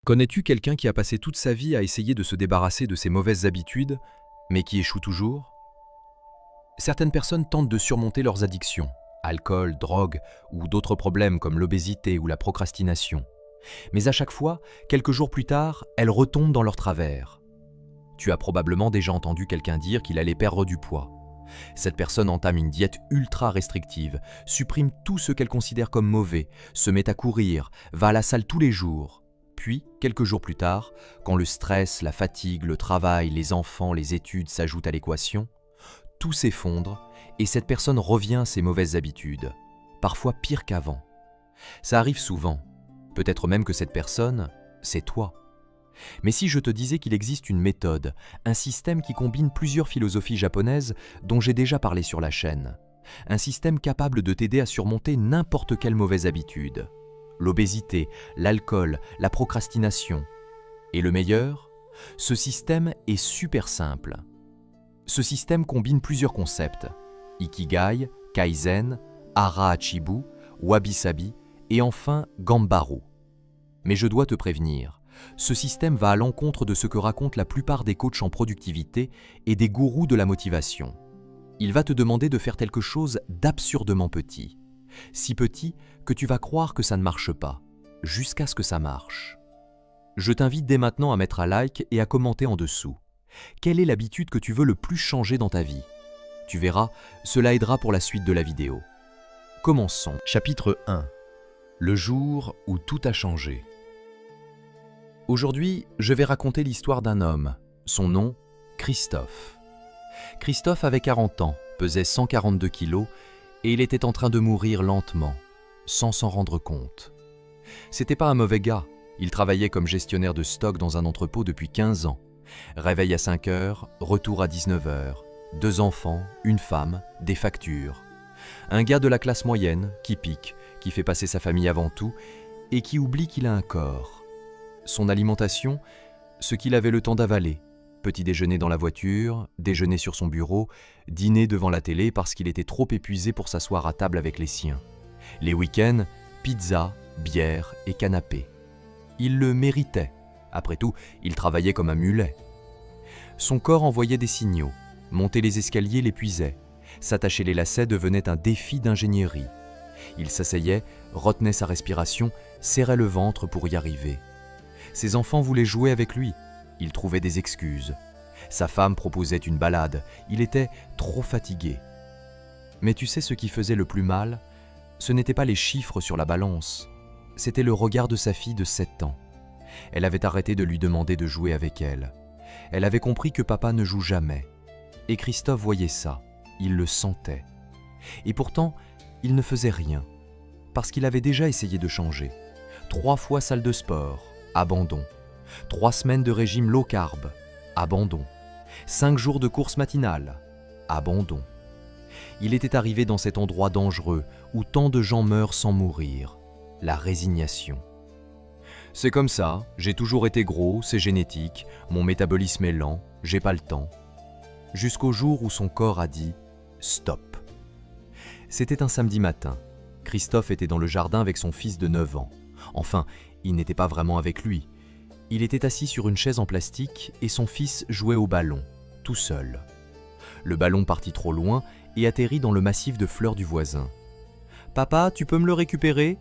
Connais-tu quelqu'un qui a passé toute sa vie à essayer de se débarrasser de ses mauvaises habitudes, mais qui échoue toujours? Certaines personnes tentent de surmonter leurs addictions, alcool, drogue ou d'autres problèmes comme l'obésité ou la procrastination. Mais à chaque fois, quelques jours plus tard, elles retombent dans leur travers. Tu as probablement déjà entendu quelqu'un dire qu'il allait perdre du poids. Cette personne entame une diète ultra restrictive, supprime tout ce qu'elle considère comme mauvais, se met à courir, va à la salle tous les jours. Puis, quelques jours plus tard, quand le stress, la fatigue, le travail, les enfants, les études s'ajoutent à l'équation, tout s'effondre et cette personne revient à ses mauvaises habitudes, parfois pire qu'avant. Ça arrive souvent, peut-être même que cette personne, c'est toi. Mais si je te disais qu'il existe une méthode, un système qui combine plusieurs philosophies japonaises dont j'ai déjà parlé sur la chaîne, un système capable de t'aider à surmonter n'importe quelle mauvaise habitude, l'obésité, l'alcool, la procrastination. Et le meilleur, ce système est super simple. Ce système combine plusieurs concepts, Ikigai, Kaizen, Hara Hachibu, Wabi Sabi et enfin Gambaro. Mais je dois te prévenir, ce système va à l'encontre de ce que racontent la plupart des coachs en productivité et des gourous de la motivation. Il va te demander de faire quelque chose d'absurdement petit. Si petit que tu vas croire que ça ne marche pas, jusqu'à ce que ça marche. Je t'invite dès maintenant à mettre un like et à commenter en dessous. Quelle est l'habitude que tu veux le plus changer dans ta vie? Tu verras, cela aidera pour la suite de la vidéo. Commençons. Chapitre 1. Le jour où tout a changé. Aujourd'hui, je vais raconter l'histoire d'un homme. Son nom, Christophe. Christophe avait 40 ans, pesait 142 kilos et il était en train de mourir lentement, sans s'en rendre compte. C'était pas un mauvais gars, il travaillait comme gestionnaire de stock dans un entrepôt depuis 15 ans. Réveil à 5 heures, retour à 19 heures, 2 enfants, une femme, des factures. Un gars de la classe moyenne, qui pique, qui fait passer sa famille avant tout et qui oublie qu'il a un corps. Son alimentation, ce qu'il avait le temps d'avaler. Petit déjeuner dans la voiture, déjeuner sur son bureau, dîner devant la télé parce qu'il était trop épuisé pour s'asseoir à table avec les siens. Les week-ends, pizza, bière et canapé. Il le méritait. Après tout, il travaillait comme un mulet. Son corps envoyait des signaux. Monter les escaliers l'épuisait. S'attacher les lacets devenait un défi d'ingénierie. Il s'asseyait, retenait sa respiration, serrait le ventre pour y arriver. Ses enfants voulaient jouer avec lui. Il trouvait des excuses. Sa femme proposait une balade. Il était trop fatigué. Mais tu sais ce qui faisait le plus mal? Ce n'étaient pas les chiffres sur la balance. C'était le regard de sa fille de 7 ans. Elle avait arrêté de lui demander de jouer avec elle. Elle avait compris que papa ne joue jamais. Et Christophe voyait ça. Il le sentait. Et pourtant, il ne faisait rien. Parce qu'il avait déjà essayé de changer. 3 fois salle de sport. Abandon. 3 semaines de régime low carb. Abandon. 5 jours de course matinale. Abandon. Il était arrivé dans cet endroit dangereux où tant de gens meurent sans mourir. La résignation. C'est comme ça, j'ai toujours été gros, c'est génétique, mon métabolisme est lent, j'ai pas le temps. Jusqu'au jour où son corps a dit « stop ». C'était un samedi matin. Christophe était dans le jardin avec son fils de 9 ans. Enfin, il n'était pas vraiment avec lui. Il était assis sur une chaise en plastique et son fils jouait au ballon, tout seul. Le ballon partit trop loin et atterrit dans le massif de fleurs du voisin. « Papa, tu peux me le récupérer ?»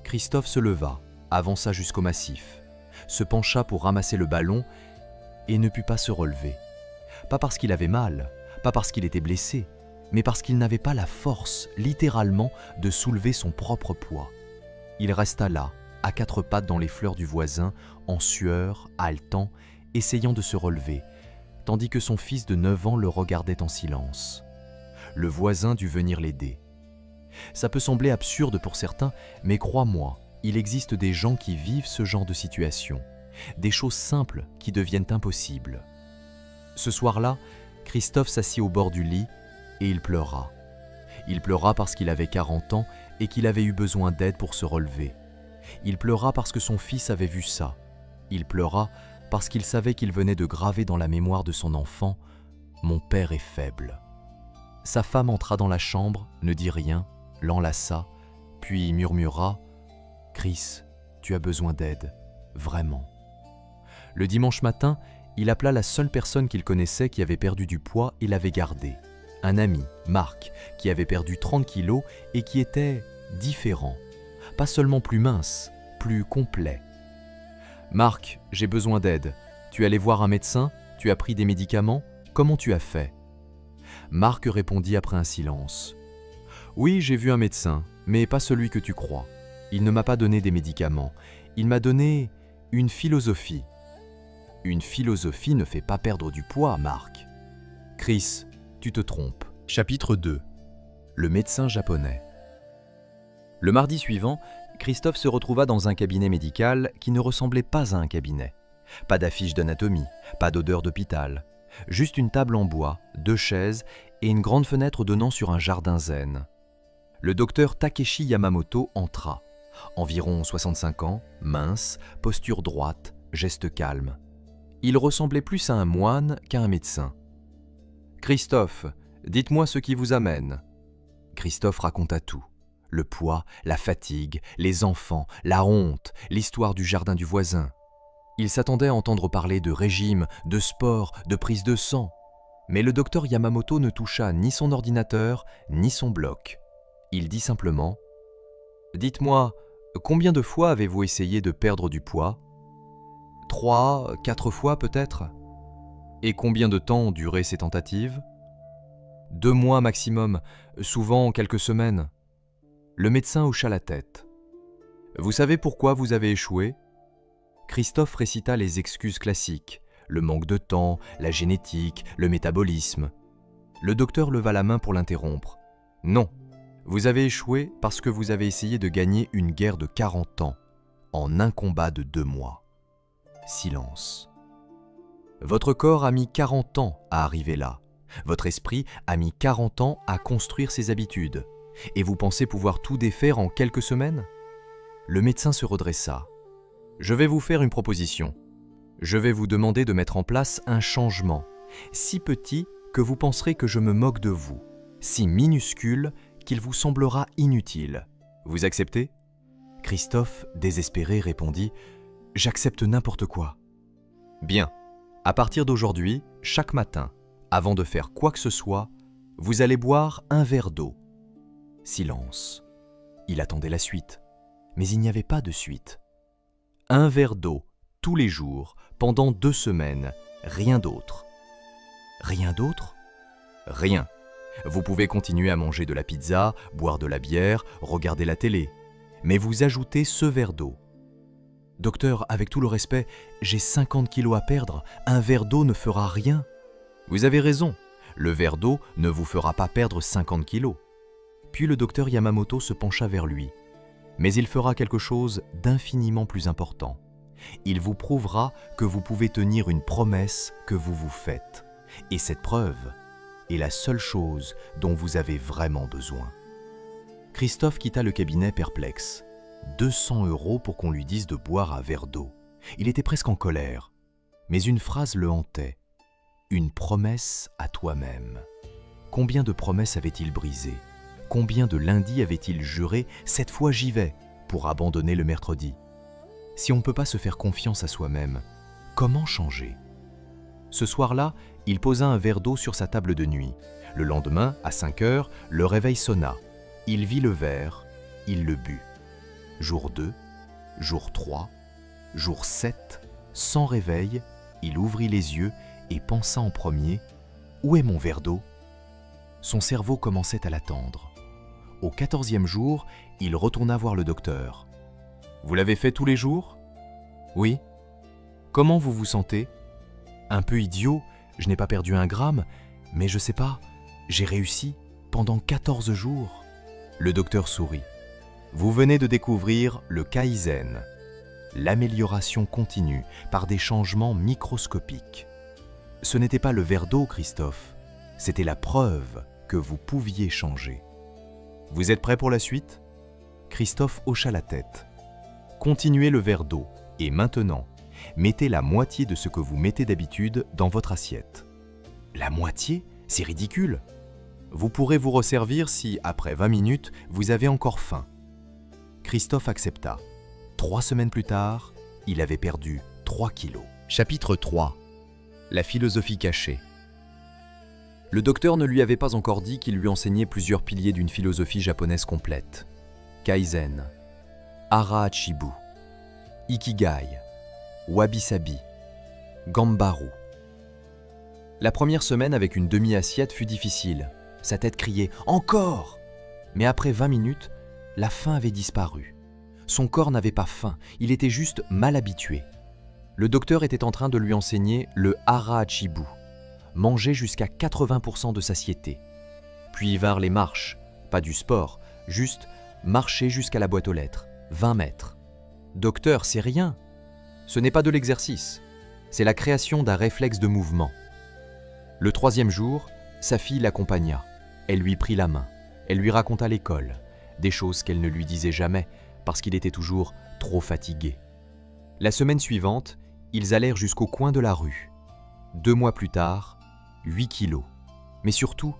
Christophe se leva, avança jusqu'au massif, se pencha pour ramasser le ballon et ne put pas se relever. Pas parce qu'il avait mal, pas parce qu'il était blessé, mais parce qu'il n'avait pas la force, littéralement, de soulever son propre poids. Il resta là, à 4 pattes dans les fleurs du voisin, en sueur, haletant, essayant de se relever, tandis que son fils de 9 ans le regardait en silence. Le voisin dut venir l'aider. Ça peut sembler absurde pour certains, mais crois-moi, il existe des gens qui vivent ce genre de situation, des choses simples qui deviennent impossibles. Ce soir-là, Christophe s'assit au bord du lit et il pleura. Il pleura parce qu'il avait 40 ans et qu'il avait eu besoin d'aide pour se relever. Il pleura parce que son fils avait vu ça. Il pleura parce qu'il savait qu'il venait de graver dans la mémoire de son enfant « Mon père est faible ». Sa femme entra dans la chambre, ne dit rien, l'enlaça, puis murmura « Chris, tu as besoin d'aide. vraiment. Le dimanche matin, il appela la seule personne qu'il connaissait qui avait perdu du poids et l'avait gardé. Un ami, Marc, qui avait perdu 30 kilos et qui était différent. Pas seulement plus mince, plus complet. « Marc, j'ai besoin d'aide. Tu es allé voir un médecin? Tu as pris des médicaments? Comment tu as fait ?» Marc répondit après un silence. « Oui, j'ai vu un médecin, mais pas celui que tu crois. Il ne m'a pas donné des médicaments. Il m'a donné une philosophie. » « Une philosophie ne fait pas perdre du poids, Marc. »« Chris, tu te trompes. » Chapitre 2. Le médecin japonais. Le mardi suivant, Christophe se retrouva dans un cabinet médical qui ne ressemblait pas à un cabinet. Pas d'affiche d'anatomie, pas d'odeur d'hôpital. Juste une table en bois, 2 chaises et une grande fenêtre donnant sur un jardin zen. Le docteur Takeshi Yamamoto entra. Environ 65 ans, mince, posture droite, geste calme. Il ressemblait plus à un moine qu'à un médecin. « Christophe, dites-moi ce qui vous amène. » Christophe raconta tout. Le poids, la fatigue, les enfants, la honte, l'histoire du jardin du voisin. Il s'attendait à entendre parler de régime, de sport, de prise de sang. Mais le docteur Yamamoto ne toucha ni son ordinateur, ni son bloc. Il dit simplement « Dites-moi, combien de fois avez-vous essayé de perdre du poids ? 3, 4 fois peut-être ? Et combien de temps ont duré ces tentatives ? 2 mois maximum, souvent quelques semaines. » Le médecin hocha la tête. « Vous savez pourquoi vous avez échoué ?» Christophe récita les excuses classiques, le manque de temps, la génétique, le métabolisme. Le docteur leva la main pour l'interrompre. « Non, vous avez échoué parce que vous avez essayé de gagner une guerre de 40 ans, en un combat de 2 mois. » Silence. Votre corps a mis 40 ans à arriver là. Votre esprit a mis 40 ans à construire ses habitudes. Et vous pensez pouvoir tout défaire en quelques semaines ? Le médecin se redressa. Je vais vous faire une proposition. Je vais vous demander de mettre en place un changement, si petit que vous penserez que je me moque de vous, si minuscule qu'il vous semblera inutile. Vous acceptez ? Christophe, désespéré, répondit « J'accepte n'importe quoi. » Bien. À partir d'aujourd'hui, chaque matin, avant de faire quoi que ce soit, vous allez boire un verre d'eau. Silence. Il attendait la suite, mais il n'y avait pas de suite. Un verre d'eau, tous les jours, pendant 2 semaines, rien d'autre. Rien d'autre ? Rien. Vous pouvez continuer à manger de la pizza, boire de la bière, regarder la télé, mais vous ajoutez ce verre d'eau. Docteur, avec tout le respect, j'ai 50 kilos à perdre, un verre d'eau ne fera rien. Vous avez raison, le verre d'eau ne vous fera pas perdre 50 kilos. Puis le docteur Yamamoto se pencha vers lui. Mais il fera quelque chose d'infiniment plus important. Il vous prouvera que vous pouvez tenir une promesse que vous vous faites. Et cette preuve est la seule chose dont vous avez vraiment besoin. Christophe quitta le cabinet perplexe. 200 € pour qu'on lui dise de boire un verre d'eau. Il était presque en colère. Mais une phrase le hantait. Une promesse à toi-même. Combien de promesses avait-il brisées ? Combien de lundis avait-il juré « cette fois j'y vais » pour abandonner le mercredi ? Si on ne peut pas se faire confiance à soi-même, comment changer ? Ce soir-là, il posa un verre d'eau sur sa table de nuit. Le lendemain, à 5 heures, le réveil sonna. Il vit le verre, il le but. Jour 2, jour 3, jour 7, sans réveil, il ouvrit les yeux et pensa en premier « Où est mon verre d'eau ?» Son cerveau commençait à l'attendre. Au 14e jour, il retourna voir le docteur. « Vous l'avez fait tous les jours ?»« Oui. »« Comment vous vous sentez ?»« Un peu idiot, je n'ai pas perdu 1 gramme, mais je sais pas, j'ai réussi pendant 14 jours. » Le docteur sourit. « Vous venez de découvrir le Kaizen, l'amélioration continue par des changements microscopiques. Ce n'était pas le verre d'eau, Christophe, c'était la preuve que vous pouviez changer. Vous êtes prêt pour la suite ?» Christophe hocha la tête. « Continuez le verre d'eau et maintenant, mettez la moitié de ce que vous mettez d'habitude dans votre assiette. » La moitié ? C'est ridicule. Vous pourrez vous resservir si, après 20 minutes, vous avez encore faim. Christophe accepta. 3 semaines plus tard, il avait perdu 3 kilos. Chapitre 3. La philosophie cachée. Le docteur ne lui avait pas encore dit qu'il lui enseignait plusieurs piliers d'une philosophie japonaise complète. Kaizen, Hara Hachibu, Ikigai, Wabi-sabi, Gambaru. La première semaine avec une demi-assiette fut difficile. Sa tête criait « Encore !» Mais après 20 minutes, la faim avait disparu. Son corps n'avait pas faim, il était juste mal habitué. Le docteur était en train de lui enseigner le Hara Hachibu, manger jusqu'à 80% de satiété. Puis vinrent les marches, pas du sport, juste marcher jusqu'à la boîte aux lettres, 20 mètres. Docteur, c'est rien. Ce n'est pas de l'exercice, c'est la création d'un réflexe de mouvement. Le 3e jour, sa fille l'accompagna. Elle lui prit la main, elle lui raconta l'école, des choses qu'elle ne lui disait jamais parce qu'il était toujours trop fatigué. La semaine suivante, ils allèrent jusqu'au coin de la rue. 2 mois plus tard, 8 kilos, mais surtout,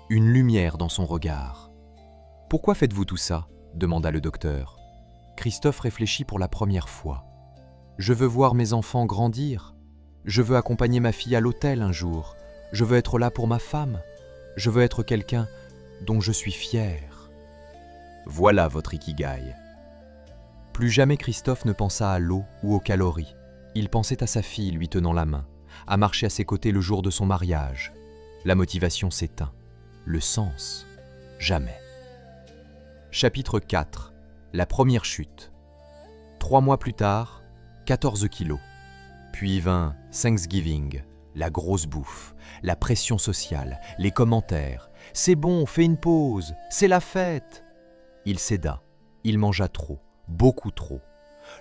une lumière dans son regard. « Pourquoi faites-vous tout ça ?» demanda le docteur. Christophe réfléchit pour la première fois. « Je veux voir mes enfants grandir. Je veux accompagner ma fille à l'hôtel un jour. Je veux être là pour ma femme. Je veux être quelqu'un dont je suis fier. » Voilà votre Ikigai. Plus jamais Christophe ne pensa à l'eau ou aux calories. Il pensait à sa fille lui tenant la main, à marcher à ses côtés le jour de son mariage. La motivation s'éteint. Le sens, jamais. Chapitre 4. La première chute. 3 mois plus tard, 14 kilos. Puis vint Thanksgiving, la grosse bouffe, la pression sociale, les commentaires. « C'est bon, fais une pause, c'est la fête !» Il céda, il mangea trop, beaucoup trop.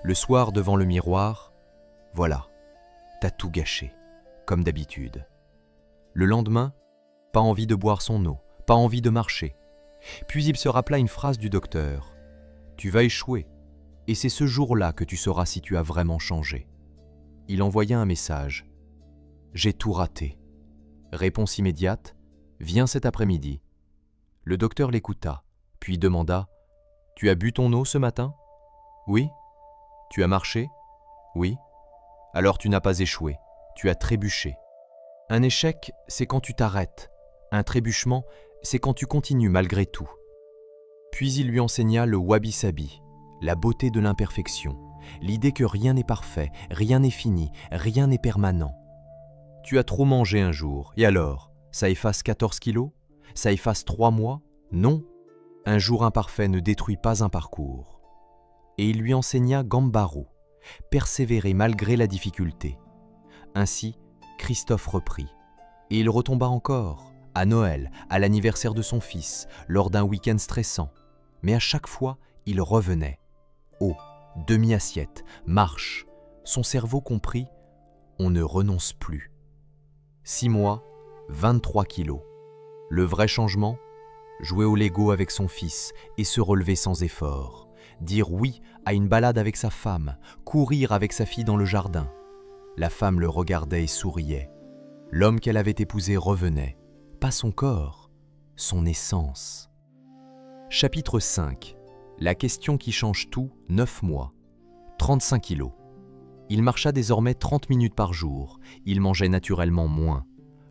Le soir, devant le miroir, « Voilà, t'as tout gâché, comme d'habitude. » Le lendemain, pas envie de boire son eau, pas envie de marcher. Puis il se rappela une phrase du docteur. « Tu vas échouer, et c'est ce jour-là que tu sauras si tu as vraiment changé. » Il envoya un message. « J'ai tout raté. » Réponse immédiate. « Viens cet après-midi. » Le docteur l'écouta, puis demanda. « Tu as bu ton eau ce matin ? » « Oui. » « Tu as marché ? » « Oui. » « Alors tu n'as pas échoué, tu as trébuché. Un échec, c'est quand tu t'arrêtes. Un trébuchement, c'est quand tu continues malgré tout. » Puis il lui enseigna le wabi-sabi, la beauté de l'imperfection, l'idée que rien n'est parfait, rien n'est fini, rien n'est permanent. Tu as trop mangé un jour, et alors, ça efface 14 kilos ? Ça efface 3 mois ? Non. Un jour imparfait ne détruit pas un parcours. Et il lui enseigna Gambaru, persévérer malgré la difficulté. Ainsi, Christophe reprit. Et il retomba encore, à Noël, à l'anniversaire de son fils, lors d'un week-end stressant. Mais à chaque fois, il revenait. Eau, demi-assiette, marche. Son cerveau comprit, on ne renonce plus. 6 mois, 23 kilos. Le vrai changement ? Jouer au Lego avec son fils et se relever sans effort. Dire oui à une balade avec sa femme, courir avec sa fille dans le jardin. La femme le regardait et souriait. L'homme qu'elle avait épousé revenait. Pas son corps, son essence. Chapitre 5. La question qui change tout, 9 mois. 35 kilos. Il marcha désormais 30 minutes par jour. Il mangeait naturellement moins.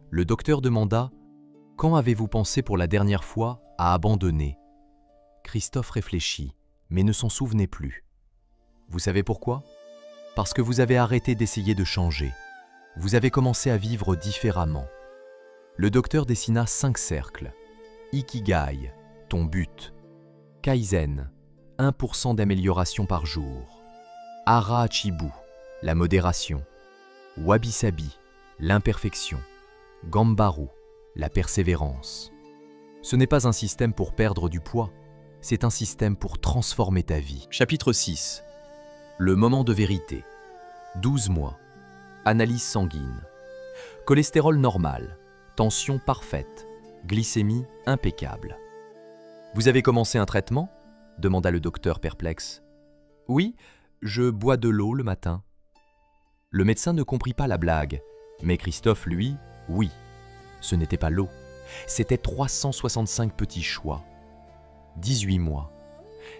Le docteur demanda « Quand avez-vous pensé pour la dernière fois à abandonner ?» Christophe réfléchit, mais ne s'en souvenait plus. Vous savez pourquoi ? Parce que vous avez arrêté d'essayer de changer. Vous avez commencé à vivre différemment. Le docteur dessina 5 cercles. Ikigai, ton but. Kaizen, 1% d'amélioration par jour. Hara Hachibu, la modération. Wabi-sabi, l'imperfection. Gambaru, la persévérance. Ce n'est pas un système pour perdre du poids, c'est un système pour transformer ta vie. Chapitre 6. Le moment de vérité. 12 mois. Analyse sanguine. Cholestérol normal. Tension parfaite. Glycémie impeccable. Vous avez commencé un traitement ? Demanda le docteur perplexe. Oui, je bois de l'eau le matin. Le médecin ne comprit pas la blague, mais Christophe, lui, oui. Ce n'était pas l'eau, c'était 365 petits choix. 18 mois,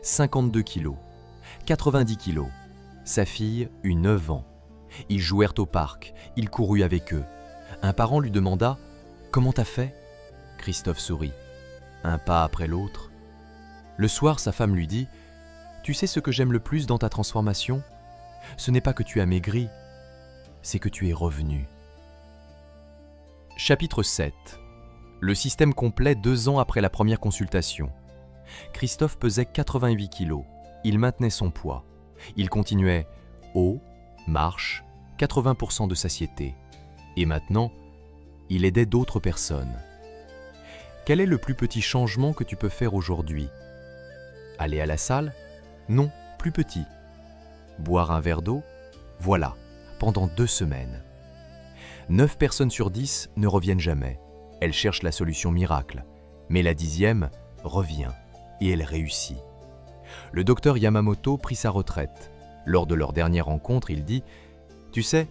52 kilos, 90 kilos, Sa fille eut 9 ans. Ils jouèrent au parc, il courut avec eux. Un parent lui demanda « Comment t'as fait ?» Christophe sourit. Un pas après l'autre. Le soir, sa femme lui dit « Tu sais ce que j'aime le plus dans ta transformation ? Ce n'est pas que tu as maigri, c'est que tu es revenu. » Chapitre 7. Le système complet 2 ans après la première consultation. Christophe pesait 88 kilos. Il maintenait son poids. Il continuait eau, marche, 80% de satiété. Et maintenant, il aidait d'autres personnes. Quel est le plus petit changement que tu peux faire aujourd'hui ? Aller à la salle ? Non, plus petit. Boire un verre d'eau ? Voilà, pendant 2 semaines. 9 personnes sur 10 ne reviennent jamais. Elles cherchent la solution miracle. Mais la 10e revient et elle réussit. Le docteur Yamamoto prit sa retraite. Lors de leur dernière rencontre, il dit « Tu sais,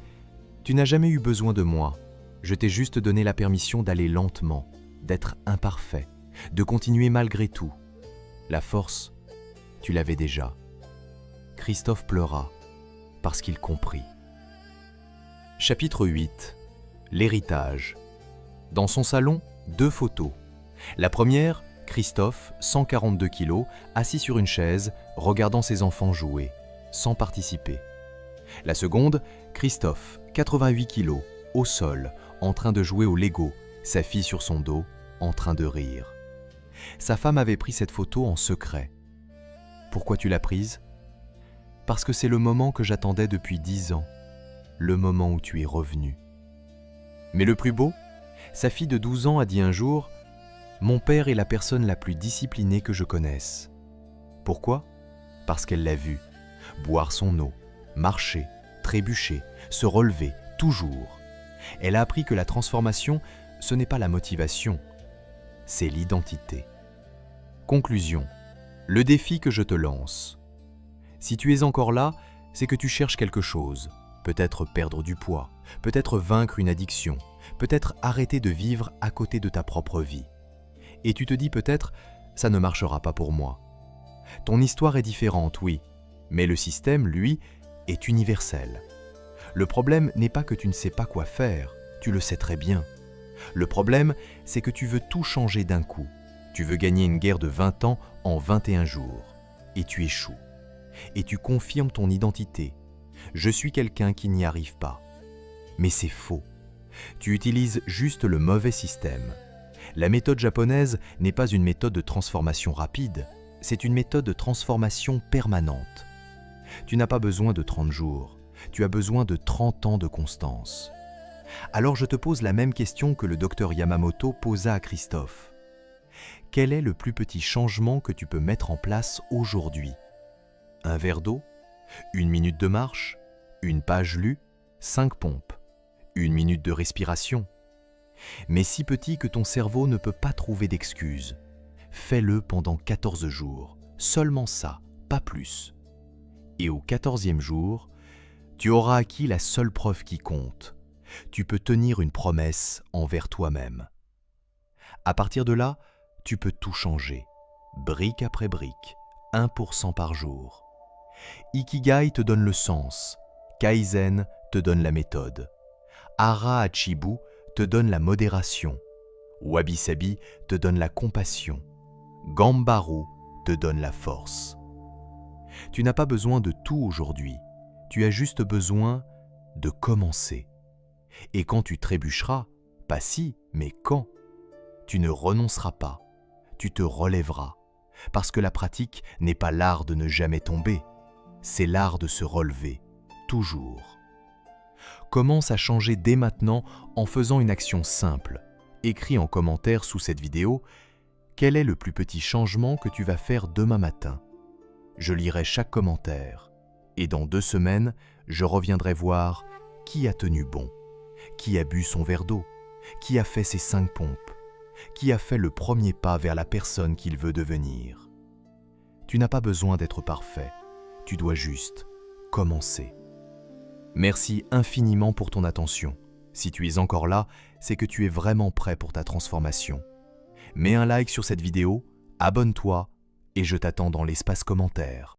tu n'as jamais eu besoin de moi. Je t'ai juste donné la permission d'aller lentement, d'être imparfait, de continuer malgré tout. La force, tu l'avais déjà. » Christophe pleura parce qu'il comprit. Chapitre 8. L'héritage. Dans son salon, 2 photos. La première, Christophe, 142 kilos, assis sur une chaise, regardant ses enfants jouer, sans participer. La seconde, Christophe, 88 kilos, au sol, en train de jouer au Lego, sa fille sur son dos, en train de rire. Sa femme avait pris cette photo en secret. Pourquoi tu l'as prise ? Parce que c'est le moment que j'attendais depuis 10 ans, le moment où tu es revenu. Mais le plus beau, sa fille de 12 ans a dit un jour « Mon père est la personne la plus disciplinée que je connaisse. » Pourquoi ? Parce qu'elle l'a vu, boire son eau, marcher, trébucher, se relever, toujours. Elle a appris que la transformation, ce n'est pas la motivation, c'est l'identité. Conclusion. Le défi que je te lance. Si tu es encore là, c'est que tu cherches quelque chose. Peut-être perdre du poids, peut-être vaincre une addiction, peut-être arrêter de vivre à côté de ta propre vie. Et tu te dis peut-être « ça ne marchera pas pour moi ». Ton histoire est différente, oui, mais le système, lui, est universel. Le problème n'est pas que tu ne sais pas quoi faire, tu le sais très bien. Le problème, c'est que tu veux tout changer d'un coup. Tu veux gagner une guerre de 20 ans en 21 jours. Et tu échoues. Et tu confirmes ton identité. Je suis quelqu'un qui n'y arrive pas. Mais c'est faux. Tu utilises juste le mauvais système. La méthode japonaise n'est pas une méthode de transformation rapide, c'est une méthode de transformation permanente. Tu n'as pas besoin de 30 jours, tu as besoin de 30 ans de constance. Alors je te pose la même question que le docteur Yamamoto posa à Christophe. Quel est le plus petit changement que tu peux mettre en place aujourd'hui ? Un verre d'eau ? 1 minute de marche ? Une page lue ? 5 pompes ? 1 minute de respiration ? Mais si petit que ton cerveau ne peut pas trouver d'excuses. Fais-le pendant 14 jours, seulement ça, pas plus. Et au 14e jour, tu auras acquis la seule preuve qui compte. Tu peux tenir une promesse envers toi-même. À partir de là, tu peux tout changer, brique après brique, 1% par jour. Ikigai te donne le sens, Kaizen te donne la méthode, Hara Hachibu te donne la modération, Wabi Sabi te donne la compassion, Gambaru te donne la force. Tu n'as pas besoin de tout aujourd'hui, tu as juste besoin de commencer. Et quand tu trébucheras, pas si, mais quand, tu ne renonceras pas, tu te relèveras, parce que la pratique n'est pas l'art de ne jamais tomber, c'est l'art de se relever, toujours. Commence à changer dès maintenant en faisant une action simple. Écris en commentaire sous cette vidéo quel est le plus petit changement que tu vas faire demain matin. Je lirai chaque commentaire et dans 2 semaines, je reviendrai voir qui a tenu bon, qui a bu son verre d'eau, qui a fait ses 5 pompes, qui a fait le premier pas vers la personne qu'il veut devenir. Tu n'as pas besoin d'être parfait, tu dois juste commencer. Merci infiniment pour ton attention. Si tu es encore là, c'est que tu es vraiment prêt pour ta transformation. Mets un like sur cette vidéo, abonne-toi et je t'attends dans l'espace commentaire.